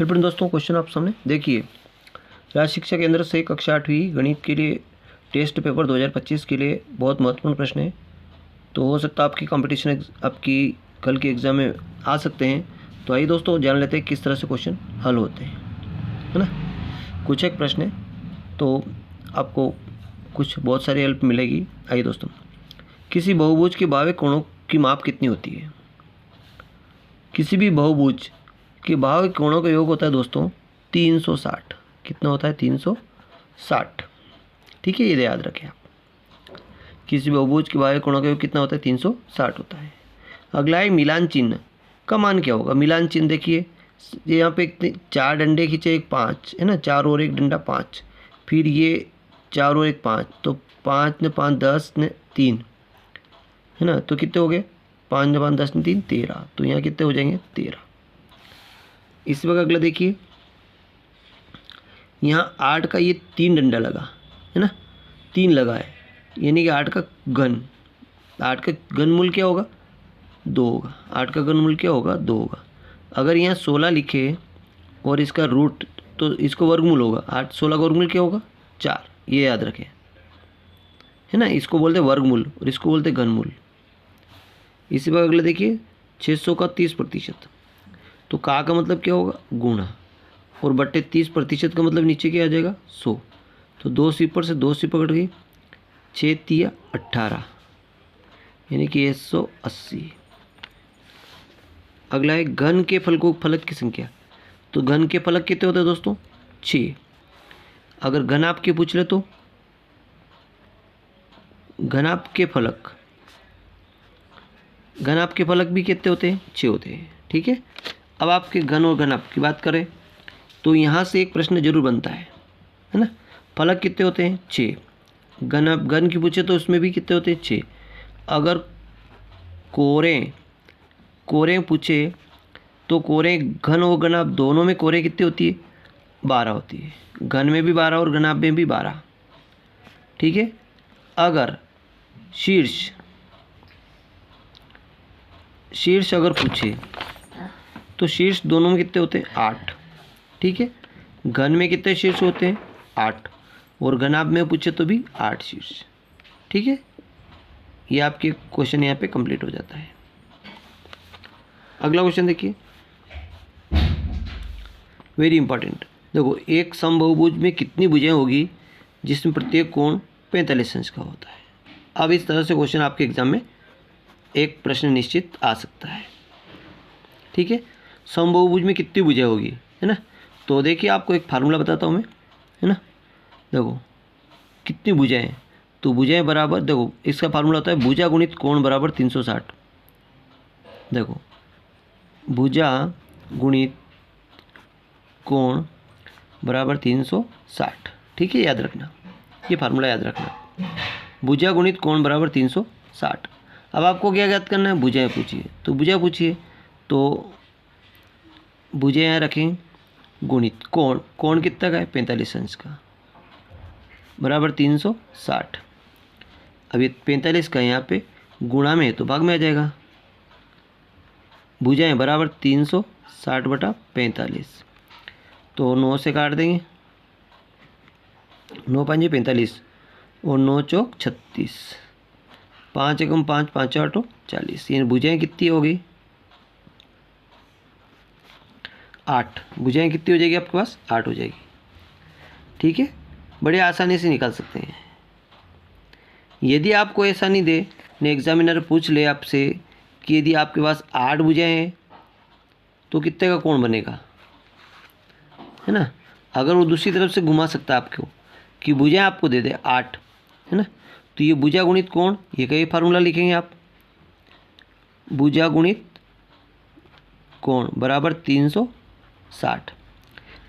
फिर पर दोस्तों क्वेश्चन आप सामने देखिए, राज्य शिक्षा केंद्र से कक्षा 8वीं गणित के लिए टेस्ट पेपर 2025 के लिए बहुत महत्वपूर्ण प्रश्न है। तो हो सकता है आपकी कंपटीशन आपकी कल के एग्ज़ाम में आ सकते हैं। तो आइए दोस्तों जान लेते हैं किस तरह से क्वेश्चन हल होते हैं, है ना। कुछ एक प्रश्न है तो आपको कुछ बहुत सारी हेल्प मिलेगी। आइए दोस्तों, किसी बहुभुज के बाह्य कोणों की माप कितनी होती है। किसी भी बहुभुज के बाह्य कोणों का योग होता है दोस्तों 360। कितना होता है 360, ठीक है, ये याद रखें आप। किसी बहुभुज के बाह्य कोणों का योग कितना होता है 360 होता है। अगला है मिलान चिन्ह का मान क्या होगा। मिलान चिन्ह देखिए, यहाँ पे 4 डंडे खींचे, एक 5 है ना, 4 और 1 डंडा 5, फिर ये 4 और 1 5, तो 5 ने 5 10 ने 3 है ना, तो कितने हो गए 5 ने 5 10 ने 3 13, तो यहाँ कितने हो जाएंगे 13। इस वक्त अगला देखिए, यहाँ 8 का ये 3 डंडा लगा है ना, 3 लगा है, यानी कि 8 का घन, 8 का घनमूल क्या होगा 2 होगा। 8 का घनमूल क्या होगा 2 होगा। अगर यहाँ 16 लिखे और इसका रूट, तो इसको वर्गमूल होगा 8, 16 का वर्गमूल क्या होगा 4, ये याद रखें, है ना। इसको बोलते हैं वर्गमूल और इसको बोलते हैं घनमूल। इसी बार अगला देखिए 600 का 30%, तो का मतलब क्या होगा गुणा, और बट्टे 30% का मतलब नीचे क्या आ जाएगा 100, तो 2 सिपर से 2 सिपर कट गई, 6 तिया 18, यानी कि 180। अगला है घन के फलक की संख्या। तो घन के फलक कितने होते हैं दोस्तों 6। अगर घनाभ के पूछ ले तो घनाभ के फलक भी कितने होते हैं 6 होते हैं, ठीक है। अब आपके घन और घनाभ की बात करें तो यहाँ से एक प्रश्न जरूर बनता है ना। फलक कितने होते हैं 6, घन की पूछे तो उसमें भी कितने होते हैं 6। अगर कोरें पूछे तो कोरें घन और घनाभ दोनों में कोरें कितनी होती है 12 होती है, घन में भी 12 और घनाभ में भी 12, ठीक है। अगर शीर्ष अगर पूछे तो शीर्ष दोनों में कितने होते हैं 8, ठीक है। घन में कितने शीर्ष होते हैं 8, और घनाभ में पूछे तो भी 8 शीर्ष, ठीक है। ये आपके क्वेश्चन यहाँ पे कंप्लीट हो जाता है। अगला क्वेश्चन देखिए, वेरी इंपॉर्टेंट। देखो, एक समबाहुभुज में कितनी भुजाएं होगी जिसमें प्रत्येक कोण 45 अंश का होता है। अब इस तरह से क्वेश्चन आपके एग्जाम में एक प्रश्न निश्चित आ सकता है, ठीक है। समबाहुभुज में कितनी भुजाएं होगी, है ना। तो देखिए आपको एक फार्मूला बताता हूँ मैं, है ना। देखो कितनी भुजाएं, तो भुजाएं बराबर, देखो इसका फार्मूला होता है भुजा गुणित कोण बराबर 360। देखो भुजा गुणित कोण बराबर 360, ठीक है, याद रखना, ये फार्मूला याद रखना, भुजा गुणित कोण बराबर 360। अब आपको क्या याद करना है, भुजाएं पूछिए तो भुजा पूछिए, तो भुजाएं यहाँ रखें, गुणित कोण कितना का है 45 अंश का, बराबर 360। अब ये 45 का यहाँ पे गुणा में है तो भाग में आ जाएगा। भुजाएं बराबर 360/45, तो 9 से काट देंगे, 9 5 45 और 9 चौक 36, 5 एकम 5 5 8 40, यानी भुजाएं कितनी हो गई 8। भुजाएं कितनी हो जाएगी आपके पास 8 हो जाएगी, ठीक है। बड़े आसानी से निकाल सकते हैं। यदि आपको ऐसा नहीं दे ने एग्जामिनर पूछ ले आपसे कि यदि आपके पास 8 भुजाएं हैं तो कितने का कोण बनेगा, है ना। अगर वो दूसरी तरफ से घुमा सकता है आपको कि भुजाएं आपको दे दे 8, है ना, तो ये भुजा गुणित कोण, ये कई फार्मूला लिखेंगे आप, भुजा गुणित कोण बराबर 360।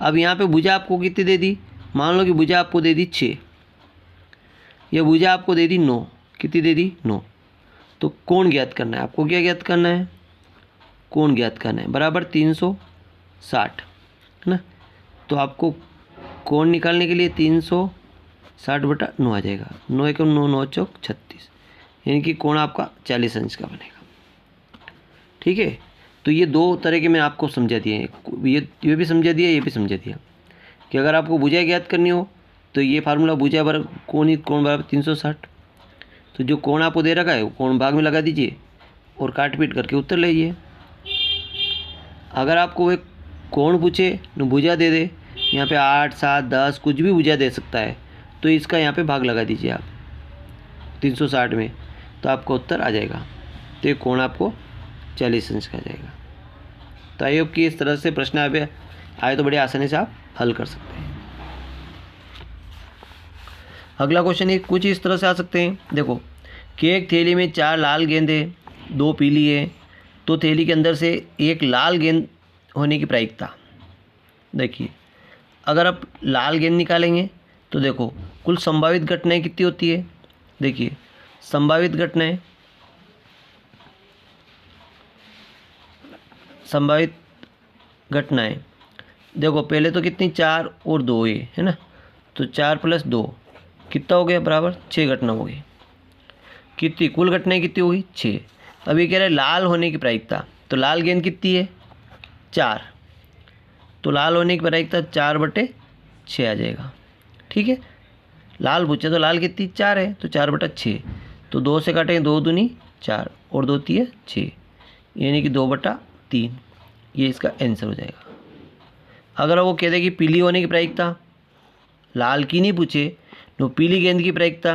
अब यहाँ पे भुजा आपको कितनी दे दी, मान लो कि भुजा आपको दे दी 6, या भुजा आपको दे दी 9, कितनी दे दी 9, तो कोण ज्ञात करना है आपको। क्या ज्ञात करना है, कोण ज्ञात करना है, बराबर 360, है ना। तो आपको कोण निकालने के लिए 360/9 आ जाएगा, 9 एकम 9 9 चौक 36, यानी कि कोण आपका 40 अंश का बनेगा, ठीक है। तो ये दो तरह के मैंने आपको समझा दिए हैं, ये भी समझा दिया, ये भी समझा दिया कि अगर आपको भुजा ज्ञात करनी हो तो ये फार्मूला भुजा बराबर कोण बराबर 360। तो जो कोण आपको दे रखा है वो कोण भाग में लगा दीजिए और काट पीट करके उत्तर लीजिए। अगर आपको एक कोण पूछे तो भुजा दे दे, यहाँ पे 8, 7, 10 कुछ भी भुजा दे सकता है, तो इसका यहाँ पे भाग लगा दीजिए आप 360 में, तो आपका उत्तर आ जाएगा। तो ये कोण आपको 40 अंश का आ जाएगा। तो आई होप कि इस तरह से प्रश्न आप आए तो बड़े आसानी से आप हल कर सकते हैं। अगला क्वेश्चन ये कुछ इस तरह से आ सकते हैं, देखो कि एक थैली में 4 लाल गेंदे 2 पीली है, तो थैली के अंदर से एक लाल गेंद होने की प्रायिकता। देखिए अगर आप लाल गेंद निकालेंगे तो देखो कुल संभावित घटनाएं कितनी होती है। देखिए संभावित घटनाएं देखो पहले तो कितनी 4 और 2 है ना, तो 4 + 2 कितना हो गया बराबर 6 घटना हो गई। कितनी कुल घटनाएं कितनी होगी 6। अभी कह रहे हैं लाल होने की प्रायिकता, तो लाल गेंद कितनी है 4, तो लाल होने की प्रायिकता 4/6 आ जाएगा। ठीक है, लाल पूछे तो लाल कितनी 4 है, तो 4/6, तो 2 से काटेंगे 2 दूनी 4 और 2 3 6, यानी कि 2/3, ये इसका आंसर हो जाएगा। अगर वो कह दे कि पीली होने की प्रायिकता, लाल की नहीं पूछे तो पीली गेंद की प्रायिकता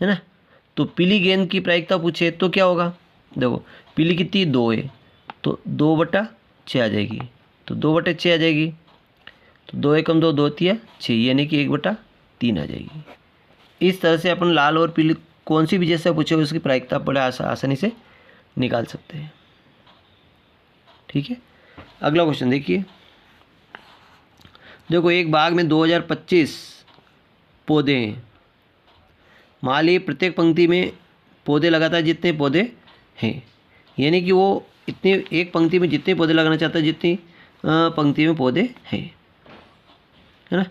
है ना, तो पीली गेंद की प्रायिकता पूछे तो क्या होगा। देखो पीली कितनी 2 है, तो 2/6 आ जाएगी, तो 2/6 आ जाएगी, तो 2 एकम 2 2 3 6, यानी कि 1/3 आ जाएगी। इस तरह से अपन लाल और पीली कौन सी भी जैसे पूछे उसकी प्रायिकता बड़े आसानी से निकाल सकते हैं। ठीक है, अगला क्वेश्चन देखिए। देखो एक बाग में 2025 पौधे हैं, मान लीजिए प्रत्येक पंक्ति में पौधे लगाता है जितने पौधे हैं, यानी कि वो इतने एक पंक्ति में जितने पौधे लगाना चाहता है जितनी पंक्ति में पौधे हैं, है ना।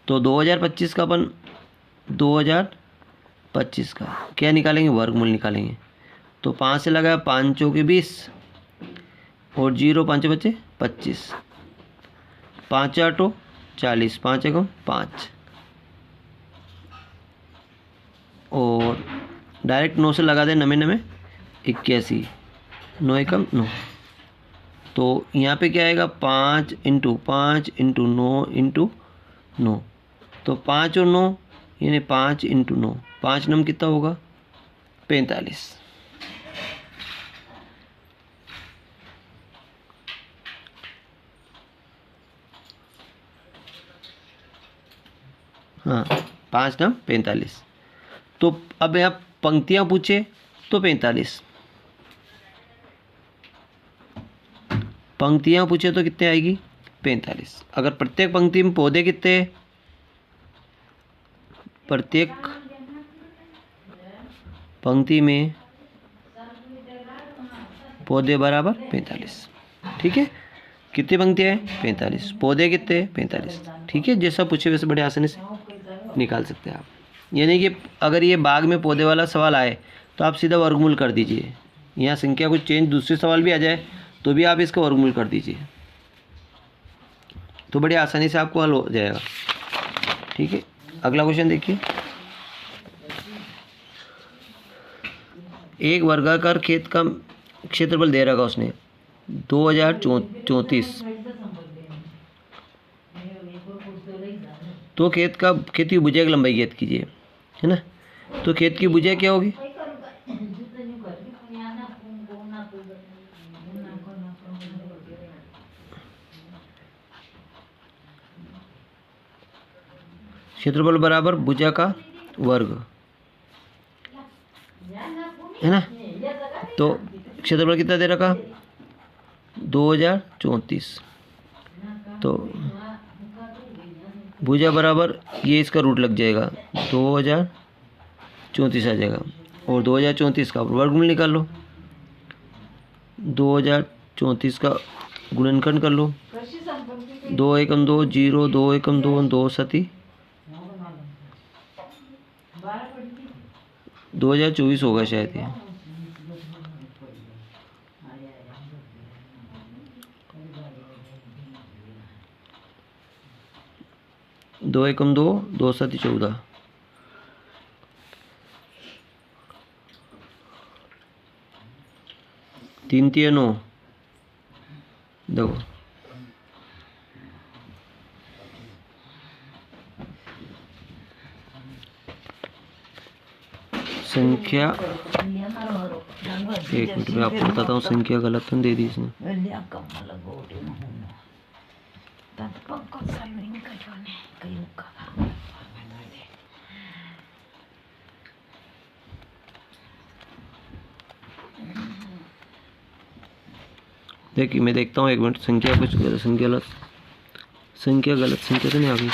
तो 2025 का अपन 2025 का क्या निकालेंगे, वर्गमूल निकालेंगे। तो 5 से लगाया 5 चौके 20 और 0 5 बचे 25, 5 8 40, 5 एकम 5 और डायरेक्ट 9 से लगा दें 9 81, 9 एकम 9, तो यहाँ पे क्या आएगा 5 × 5 × 9 × 9, तो 5 और 9 यानी 5 × 9, 5 9 कितना होगा 45। हाँ 5 9 45, तो अब यहाँ पंक्तियाँ पूछे तो 45, पंक्तियाँ पूछे तो कितने आएगी 45। अगर प्रत्येक पंक्ति में पौधे कितने, प्रत्येक पंक्ति में पौधे बराबर 45। ठीक है, कितनी पंक्तियाँ हैं 45, पौधे कितने 45। ठीक है, जैसा पूछे वैसे बड़े आसानी से निकाल सकते हैं आप। यानी कि अगर ये बाग में पौधे वाला सवाल आए तो आप सीधा वर्गमूल कर दीजिए, यहाँ संख्या कुछ चेंज दूसरे सवाल भी आ जाए तो भी आप इसका वर्गमूल कर दीजिए, तो बड़ी आसानी से आपको हल हो जाएगा। ठीक है, अगला क्वेश्चन देखिए। एक वर्गाकार खेत का क्षेत्रफल दे रखा उसने 2034, तो खेत की भुजा की लंबाई ज्ञात कीजिए, है ना। तो खेत की भुजा क्या होगी, क्षेत्रफल बराबर भुजा का वर्ग, है ना। तो क्षेत्रफल कितना दे रखा 2034, तो भुजा बराबर ये इसका रूट लग जाएगा 2034 आ जाएगा, और 2034 का वर्गमूल निकाल लो, 2034 का गुणनखंड कर लो, 2 एकम 2 0, 2 एकम 2 2 7 2024 होगा शायद ये, 2 एकम 2, 2 7 14, 3 3 9। देखो संख्या, एक मिनट में आपको बताता हूँ, संख्या गलत तो दे दी इसने। देखिए मैं देखता हूँ, एक मिनट, संख्या कुछ गलत, संख्या गलत संख्या तो नहीं आ गई।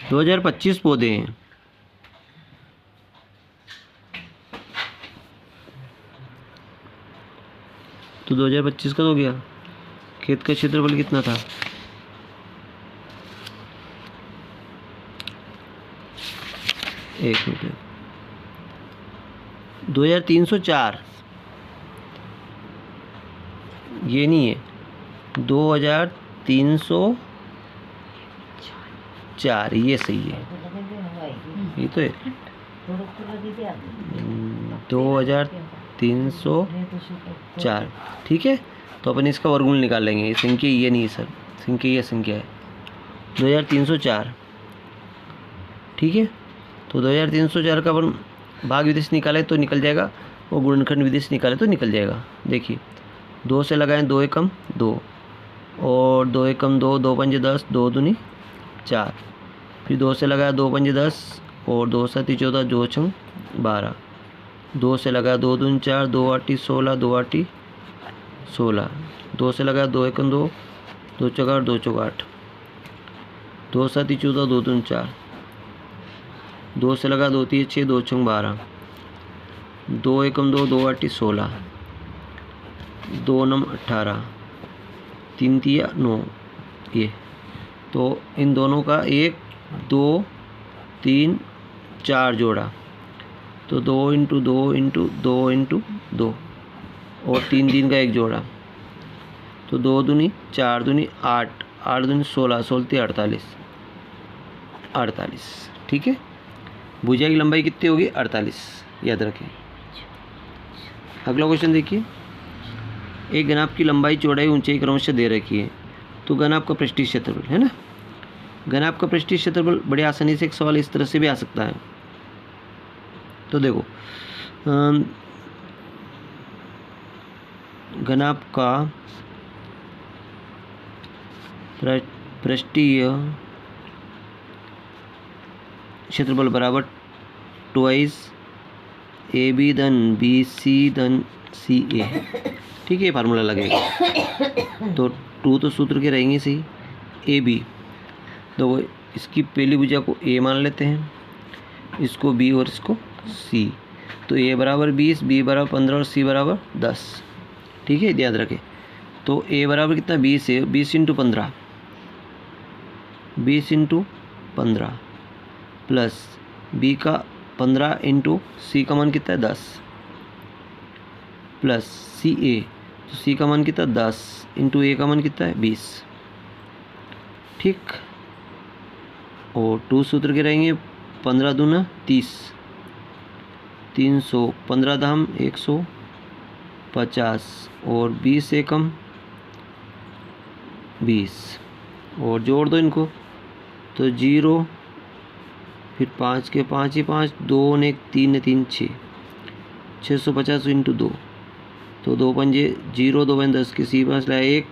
2025 पौधे हैं। तो 2025 का तो हो गया। खेत का क्षेत्रफल कितना था? एक मिनट, 2304, ये नहीं है, 2304, ये सही है, ये तो है 2304। ठीक है, तो अपन इसका वर्गमूल निकाल लेंगे। संख्या ये नहीं है सर, संख्या ये संख्या है 2304। ठीक है, तो 2304 का अपन भाग विधि से निकाले तो निकल जाएगा, और गुणनखंड विधि से निकाले तो निकल जाएगा। देखिए 2 से लगाएं 2 एकम 2, और 2 एकम 2, 2 पंजे 10, 2 दूनी 4, फिर 2 से लगाया 2 पंजे 10, और 2 7 14, 2 छंग 12, 2 से लगाया 2 दूनी 4, 2 8 16, 2 8 16, 2 से लगाया 2 एकम 2, 2 चौका 8, 2 चौका 8, 2 7 14, 2 दूनी 4, 2 से लगा 2 3 6, 2 छंग 12, 2 एकम 2, 2 8 16, 2 9 18, 3 3 9। ये तो इन दोनों का 1 2 3 4 जोड़ा, तो 2 इंटू 2 इंटू 2 इंटू 2, और 3 3 का 1 जोड़ा, तो 2 दूनी 4 दूनी 8, 8 दूनी 16, 16 48, 48। ठीक है, भुजा की लंबाई कितनी होगी? 48, याद रखें। अगला क्वेश्चन देखिए, एक घनाभ की लंबाई चौड़ाई ऊंचाई क्रमशः दे रखी है, तो घनाभ का पृष्ठीय क्षेत्रफल है ना। घनाभ का पृष्ठीय क्षेत्रफल बड़े आसानी से एक सवाल इस तरह से भी आ सकता है। तो देखो घनाभ का पृष्ठीय क्षेत्रफल बराबर ट्वाइस ए बी धन बी सी धन सी ए। ठीक है, फार्मूला लगेगा। तो 2 तो सूत्र के रहेंगे सही। ए बी, तो इसकी पहली भुजा को ए मान लेते हैं, इसको बी और इसको सी। तो ए बराबर 20, बी बराबर 15 और सी बराबर 10। ठीक है, याद रखें। तो ए बराबर कितना? 20 है, 20 इंटू 15, 20 इंटू 15, प्लस बी का 15 इंटू सी का मान कितना है? 10, प्लस सी ए, तो सी का मान कितना? 10 इंटू ए का मान कितना है? 20। ठीक, और 2 सूत्र के रहेंगे, 15 दूना 30, 300, 15 दाम 150, और 20 एकम 20, और जोड़ दो इनको, तो 0, फिर 5 के 5 ही 5, 2 ने 1 3 ने 3 6, 650 इंटू 2, तो 2 पंजे 0, 2 पंजे 10 के सी 5 लाया 1,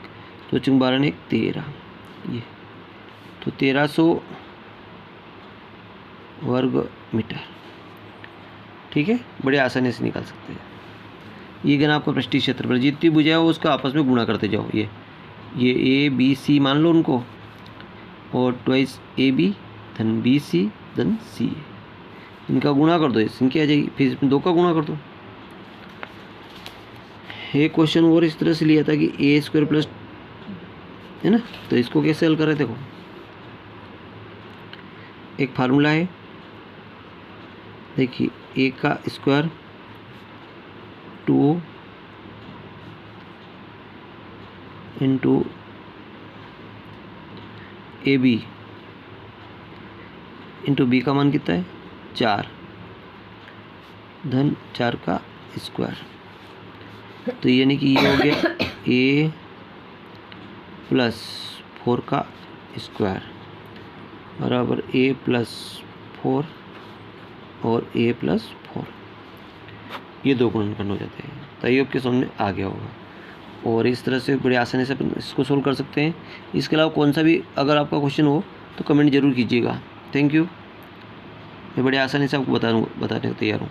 तो चुंग 12 ने 1 13, ये तो 1300 वर्ग मीटर। ठीक है, बड़े आसानी से निकाल सकते हैं। ये घन आपका पृष्ठीय क्षेत्रफल, जितनी भुजा हो उसका आपस में गुणा करते जाओ। ये ए बी सी मान लो उनको, और ट्वाइस ए बी धन बी सी धन सी, इनका गुणा कर दो, ये संख्या आ जाएगी। फिर इसमें 2 का गुणा कर दो। एक क्वेश्चन और इस तरह से लिया था कि ए स्क्वायर प्लस, है ना, तो इसको कैसे हल करें? देखो, एक फार्मूला है, देखिए ए का square 2 into A B into B का मान कितना है 4 धन 4 का स्क्वायर। तो यानी कि ये हो गया ए प्लस 4 का स्क्वायर बराबर ए प्लस 4 और ए प्लस 4, ये दो गुणनखंड हो जाते हैं। तो ये आपके सामने आ गया होगा और इस तरह से बड़े आसानी से अपन इसको सोल्व कर सकते हैं। इसके अलावा कौन सा भी अगर आपका क्वेश्चन हो तो कमेंट जरूर कीजिएगा। Thank you. मैं बड़े आसानी से आपको बताने को तैयार हूँ।